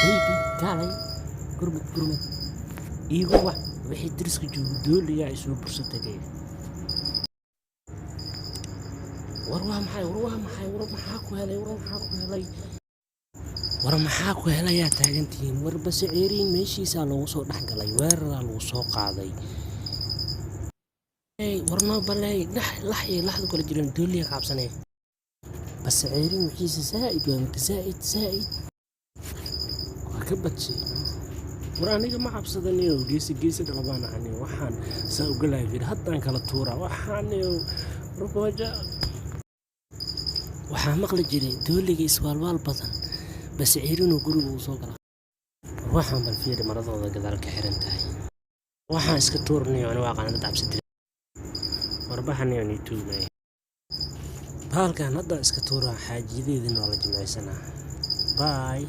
baby kaalay gurmad iigu wax wixii deriska joogo dooliya ay soo bursatay war maxaa ku helay war maxaa ku helayaa taagantiin war bas ceeriin meeshiisa lagu soo dhaxgalay weerar lagu soo qaaday warno balay laxdu kala jireen dooliya qaabsanay bas ceeriin wixiisa saaid waa ka badshi war aniga ma cabsadaniyo geesi dhalabaan aniga waxaan saa u galay haddaan kala tuura waxaaniyo rubaja waxaa maqli jiray dooliga iswaalwaal badan bas ceeriinuu guriga uu soo gala waxaan bal fiiri maradooda gadaal ka xiran tahay waxaan iska tuurnayo ani waa qaanad cabsatay warbaxaniyo ni tuugay halkan hadda iska tuura xaajideedina waa la jimcaysanaa bye